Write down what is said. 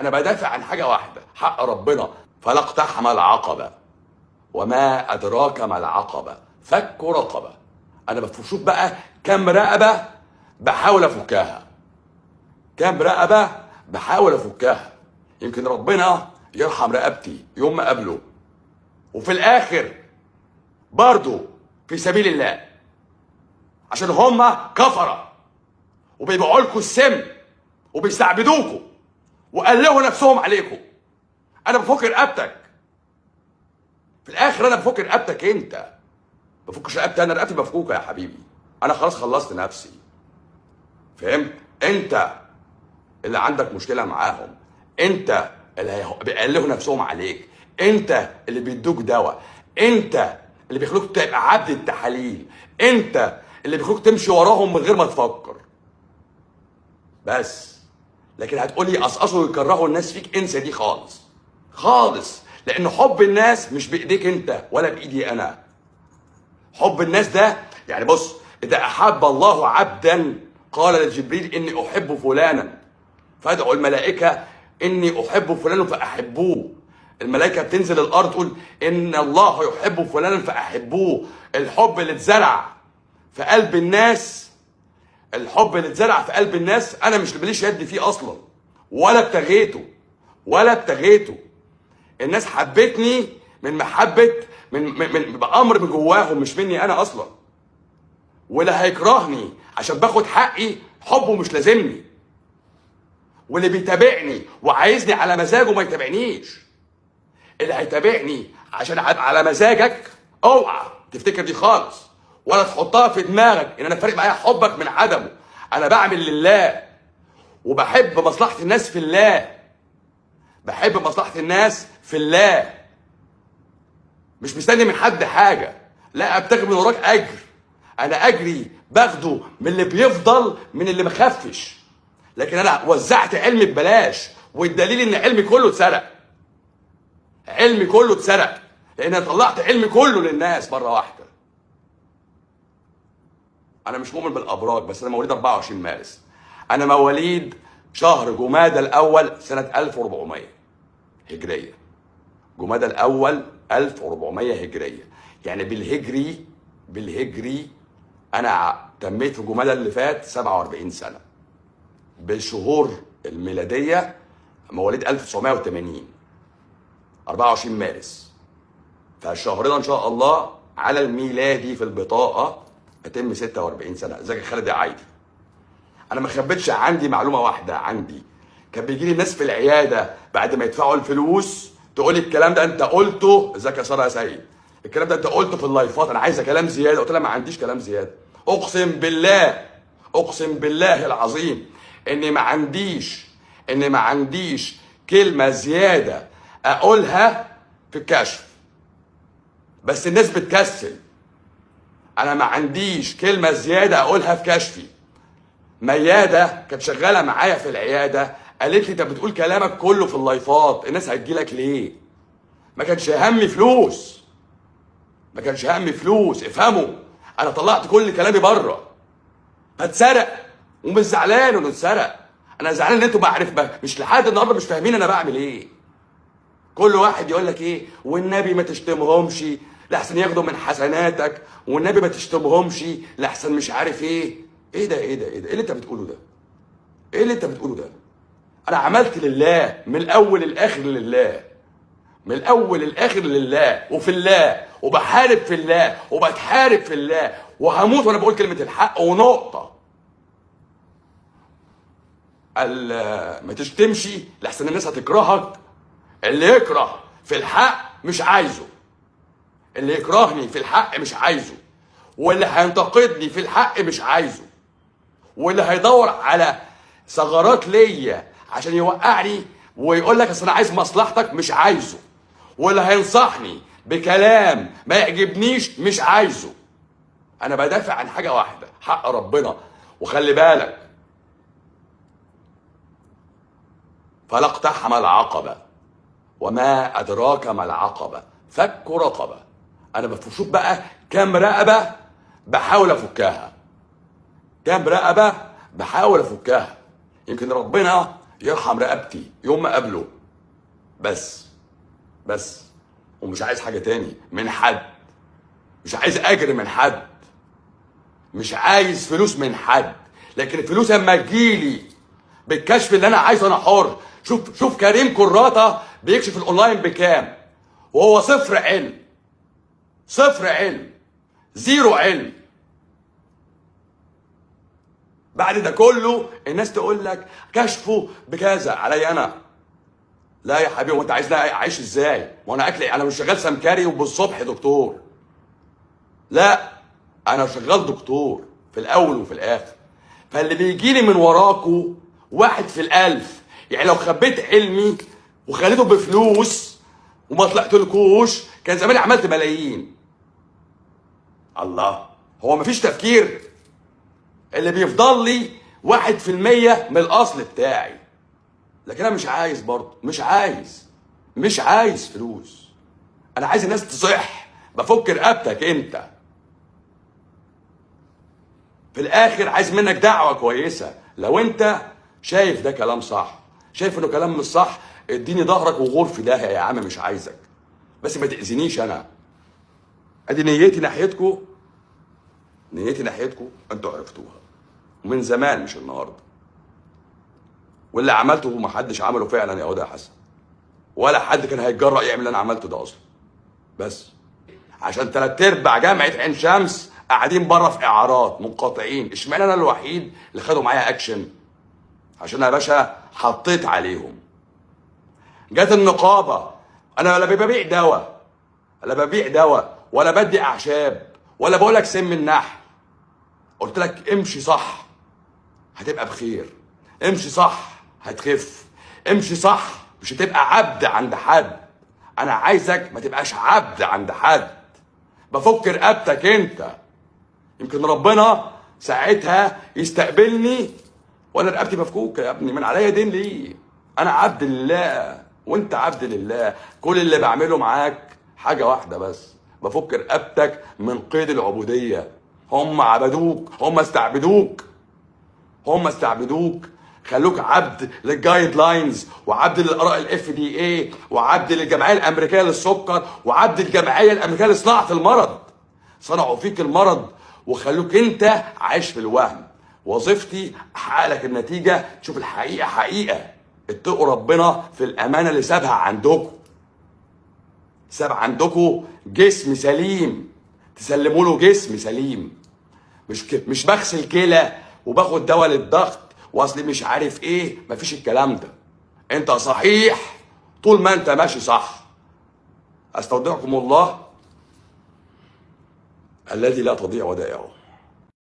انا بدافع عن حاجه واحده، حق ربنا. فلا اقتحم العقبه وما ادراك ما العقبه، فك رقبه. انا بشوف بقى كام رقبه بحاول افكها، كام رقبه بحاول افكها. يمكن ربنا يرحم رقبتي يوم ما قابله، وفي الاخر برضه في سبيل الله، عشان هما كفره وبيبيعوا لكم السم وبيستعبدوكوا وقلقوا نفسهم عليكم. انا بفك رقبتك في الاخر، انا بفك رقبتك انت، بفكش رقبتي انا، رقبتي مفكوكه يا حبيبي. انا خلاص خلصت نفسي، فهمت؟ انت اللي عندك مشكله معاهم، انت اللي بيقلقوا نفسهم عليك، انت اللي بيدوك دواء، انت اللي بيخلوك تبقى عبد التحاليل، انت اللي بيخلوك تمشي وراهم من غير ما تفكر بس. لكن هتقولي قصقصوا ويكرهوا الناس فيك، انسى دي خالص خالص، لان حب الناس مش بايديك انت ولا بايدي انا. حب الناس ده يعني بص، اذا احب الله عبدا قال لجبريل اني احب فلانا فادعوا الملائكه اني احب فلانا فاحبوه. الملائكه بتنزل الارض تقول ان الله يحب فلانا فاحبوه. الحب اللي اتزرع في قلب الناس، الحب اللي اتزرع في قلب الناس انا مش ماليش يد فيه اصلا، ولا ابتغيته ولا ابتغيته. الناس حبتني من محبه، من بامر من جواهم، مش مني انا اصلا. واللي هيكرهني عشان باخد حقي حبه مش لازمني، واللي بيتابعني وعايزني على مزاجه ما يتابعنيش. اللي هيتابعني عشان على مزاجك اوعى تفتكر دي خالص، ولا تحطها في دماغك ان انا فارق معايا حبك من عدمه. انا بعمل لله وبحب مصلحه الناس في الله، بحب مصلحه الناس في الله، مش مستني من حد حاجه، لا ابتغي من وراك اجر. انا اجري باخده من اللي بيفضل، من اللي مخفش. لكن انا وزعت علمي ببلاش، والدليل ان علمي كله اتسرق. علمي كله اتسرق لان انا طلعت علمي كله للناس مره واحده. انا مش مؤمن بالابراج، بس انا مواليد 24 مارس. انا مواليد شهر جمادى الاول سنه 1400 هجريه. جمادى الاول 1400 هجريه، يعني بالهجري انا تميت في جمادى اللي فات 47 سنه. بالشهور الميلاديه مواليد 1980 24 مارس. فالشهر ده ان شاء الله على الميلادي في البطاقه اتم 46 سنه. ازيك يا خالد يا عايدي؟ انا ما خبيتش عندي معلومه واحده، عندي كان بيجي لي ناس في العياده بعد ما يدفعوا الفلوس تقول لي الكلام ده انت قلته. ازيك يا ساره يا سيد؟ الكلام ده انت قلته في اللايفات، انا عايزه كلام زياده. قلت لها ما عنديش كلام زياده، اقسم بالله، اقسم بالله العظيم اني ما عنديش كلمه زياده اقولها في الكشف، بس الناس بتكسل. انا ما عنديش كلمه زياده اقولها في كشفي. مياده كانت شغاله معايا في العياده قالت لي انت بتقول كلامك كله في اللايفات، الناس هتجيلك ليه؟ ما كانش همي فلوس، ما كانش همي فلوس. افهموا، انا طلعت كل كلامي بره. هتسرق ومش زعلان انه اتسرق، انا زعلان ان انتوا مش لحد النهارده مش فاهمين انا بعمل ايه. كل واحد يقول لك ايه، والنبي ما تشتمهمش لحسن ياخدوا من حسناتك، والنبي ما تشتمهمش لحسن مش عارف ايه. ايه ده ايه ده ايه ده؟ ايه اللي انت بتقوله ده؟ ايه اللي انت بتقوله ده؟ انا عملت لله من الاول للاخر لله، من الاول للاخر لله وفي الله، وبحارب في الله وبتحارب في الله، وهموت وانا بقول كلمه الحق ونقطه. ما تشتمش لحسن الناس هتكرهك. اللي يكره في الحق مش عايزه، اللي يكرهني في الحق مش عايزه، واللي هينتقدني في الحق مش عايزه، واللي هيدور على ثغرات ليا عشان يوقعني ويقول لك اصل انا عايز مصلحتك مش عايزه، واللي هينصحني بكلام ما يعجبنيش مش عايزه. انا بدافع عن حاجه واحده، حق ربنا. وخلي بالك، فلا اقتحم العقبه وما ادراك ما العقبه، فك رقبه. انا بشوف بقى كام رقبه بحاول افكها، كام رقبه بحاول افكها. يمكن ربنا يرحم رقبتي يوم ما اقابله. بس ومش عايز حاجه تاني من حد، مش عايز اجر من حد، مش عايز فلوس من حد، لكن الفلوس اما تجيلي بالكشف اللي انا عايزه انا حر. شوف كريم كراته بيكشف الاونلاين بكام وهو صفر علم، صفر علم، زيرو علم. بعد ده كله الناس تقول لك كشفه بكذا عليا انا. لا يا حبيبي، وانت عايزني اعيش ازاي؟ وانا اكلي انا مش شغال سمكري وبالصبح دكتور. لا، انا شغال دكتور في الاول وفي الاخر. فاللي بيجي لي من وراكوا واحد في الالف. يعني لو خبيت علمي وخليته بفلوس وما طلعتلكوش كان زماني عملت ملايين. الله، هو مفيش تفكير؟ اللي بيفضل لي 1% من الاصل بتاعي. لكن انا مش عايز برضه، مش عايز فلوس. انا عايز الناس تصح. بفك رقبتك انت. في الاخر عايز منك دعوه كويسه. لو انت شايف ده كلام صح، شايف انه كلام مش صح، اديني ظهرك وغور في داهيه يا عم، مش عايزك. بس ما تاذينيش انا. ادي نيتي ناحيتكم، انتوا عرفتوها ومن زمان مش النهارده. واللي عملته ما حدش عمله فعلا يا واد يا حسن، ولا حد كان هيتجرأ يعمل اللي انا عملته ده اصلا. بس عشان 3/4 جامعه عين شمس قاعدين بره في اعارات منقطعين، اشمعنى انا الوحيد اللي خدوا معايا اكشن؟ عشان يا باشا حطيت عليهم. جت النقابه، انا لا ببيع دواء ولا بدي اعشاب ولا بقول لك سم النحل. قلت لك امشي صح هتبقى بخير، امشي صح هتخف، امشي صح مش هتبقى عبد عند حد. انا عايزك ما تبقاش عبد عند حد. بفك رقبتك انت، يمكن ربنا ساعتها يستقبلني وانا رقبتي مفكوكه. يا ابني من عليا دين ليه؟ انا عبد لله وانت عبد لله. كل اللي بعمله معاك حاجه واحده بس، بفك رقبتك من قيد العبوديه. هم عبدوك، هم استعبدوك، خلوك عبد للجايد لاينز وعبد للاراء الFDA وعبد للجمعيه الامريكيه للسكر وعبد للجمعيه الامريكيه لصناعه المرض. صنعوا فيك المرض وخلوك انت عايش في الوهم. وظيفتي احقق لك النتيجه، تشوف الحقيقه حقيقه. اتقوا ربنا في الامانه اللي سابها عندكم. ساب عندكم جسم سليم، تسلموا له جسم سليم. مش بغسل كلى وباخد دواء للضغط واصلي مش عارف ايه. مفيش الكلام ده. انت صحيح طول ما انت ماشي صح. استودعكم الله الذي لا تضيع ودائعه.